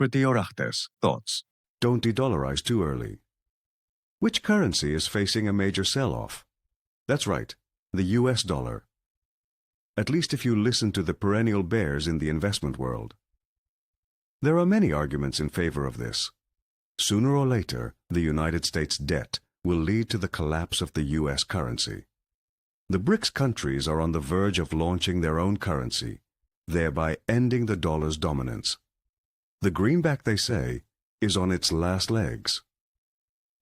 Pretiorates thoughts. Don't de-dollarize too early. Which currency is facing a major sell-off? That's right, the US dollar. At least if you listen to the perennial bears in the investment world. There are many arguments in favor of this. Sooner or later, the United States debt will lead to the collapse of the US currency. The BRICS countries are on the verge of launching their own currency, thereby ending the dollar's dominance. The greenback, they say, is on its last legs.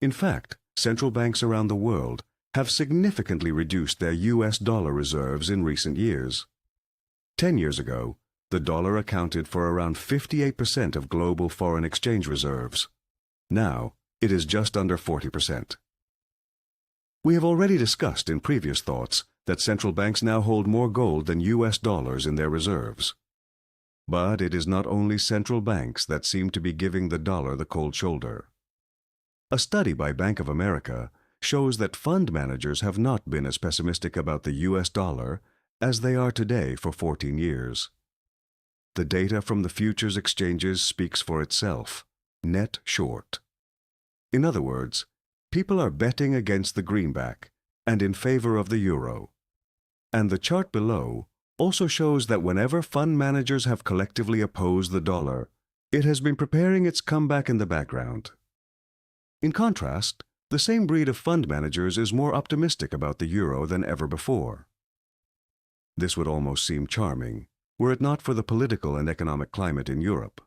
In fact, central banks around the world have significantly reduced their US dollar reserves in recent years. 10 years ago, the dollar accounted for around 58% of global foreign exchange reserves. Now, it is just under 40%. We have already discussed in previous thoughts that central banks now hold more gold than US dollars in their reserves. But it is not only central banks that seem to be giving the dollar the cold shoulder. A study by Bank of America shows that fund managers have not been as pessimistic about the US dollar as they are today for 14 years. The data from the futures exchanges speaks for itself, net short. In other words, people are betting against the greenback and in favor of the euro. And the chart below also shows that whenever fund managers have collectively opposed the dollar, it has been preparing its comeback in the background. In contrast, the same breed of fund managers is more optimistic about the euro than ever before. This would almost seem charming, were it not for the political and economic climate in Europe.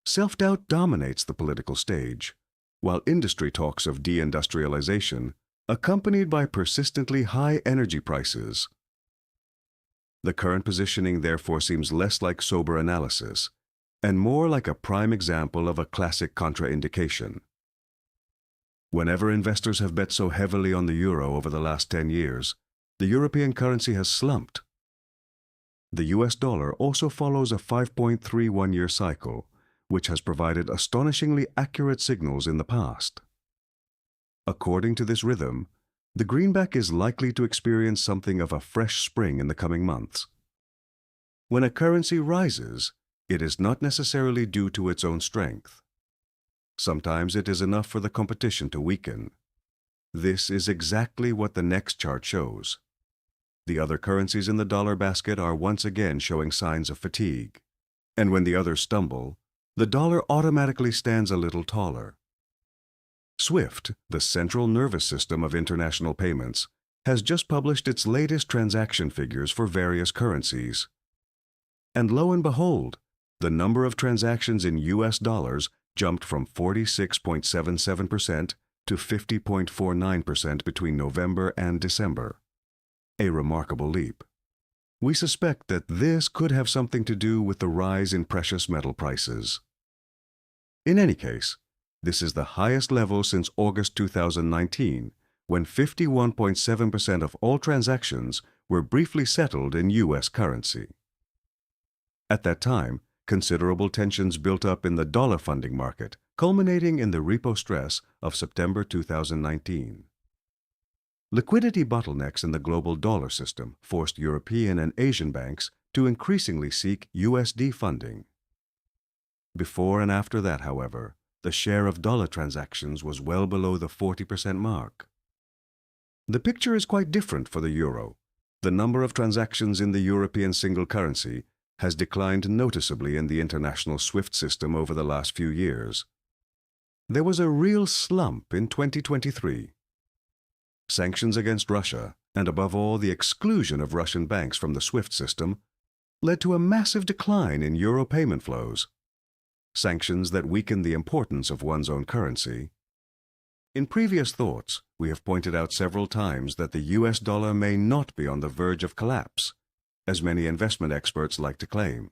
Self-doubt dominates the political stage, while industry talks of de-industrialization, accompanied by persistently high energy prices. The current positioning therefore seems less like sober analysis, and more like a prime example of a classic contraindication. Whenever investors have bet so heavily on the euro over the last 10 years, the European currency has slumped. The US dollar also follows a 5.31-year cycle, which has provided astonishingly accurate signals in the past. According to this rhythm, the greenback is likely to experience something of a fresh spring in the coming months. When a currency rises, it is not necessarily due to its own strength. Sometimes it is enough for the competition to weaken. This is exactly what the next chart shows. The other currencies in the dollar basket are once again showing signs of fatigue, and when the others stumble, the dollar automatically stands a little taller. SWIFT, the central nervous system of international payments, has just published its latest transaction figures for various currencies. And lo and behold, the number of transactions in US dollars jumped from 46.77% to 50.49% between November and December. A remarkable leap. We suspect that this could have something to do with the rise in precious metal prices. In any case, this is the highest level since August 2019, when 51.7% of all transactions were briefly settled in US currency. At that time, considerable tensions built up in the dollar funding market, culminating in the repo stress of September 2019. Liquidity bottlenecks in the global dollar system forced European and Asian banks to increasingly seek USD funding. Before and after that, however, the share of dollar transactions was well below the 40% mark. The picture is quite different for the euro. The number of transactions in the European single currency has declined noticeably in the international SWIFT system over the last few years. There was a real slump in 2023. Sanctions against Russia, and above all the exclusion of Russian banks from the SWIFT system, led to a massive decline in euro payment flows. Sanctions that weaken the importance of one's own currency. In previous thoughts, we have pointed out several times that the US dollar may not be on the verge of collapse, as many investment experts like to claim.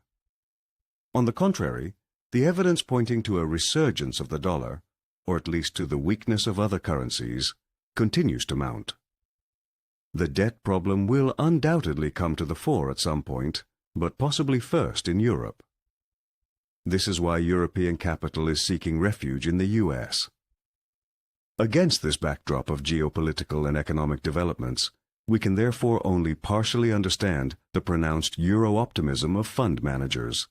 On the contrary, the evidence pointing to a resurgence of the dollar, or at least to the weakness of other currencies, continues to mount. The debt problem will undoubtedly come to the fore at some point, but possibly first in Europe. This is why European capital is seeking refuge in the US. Against this backdrop of geopolitical and economic developments, we can therefore only partially understand the pronounced euro optimism of fund managers.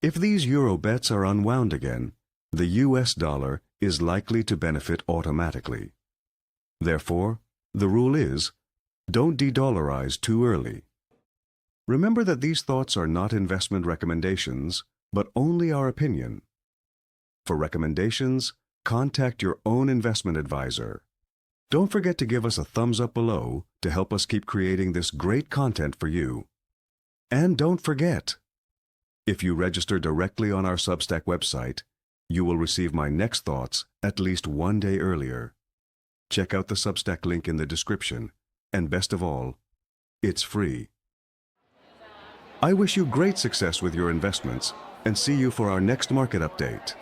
If these euro bets are unwound again, the US dollar is likely to benefit automatically. Therefore, the rule is, don't de-dollarize too early. Remember that these thoughts are not investment recommendations, but only our opinion. For recommendations, contact your own investment advisor. Don't forget to give us a thumbs up below to help us keep creating this great content for you. And don't forget, if you register directly on our Substack website, you will receive my next thoughts at least one day earlier. Check out the Substack link in the description, and best of all, it's free. I wish you great success with your investments and see you for our next market update.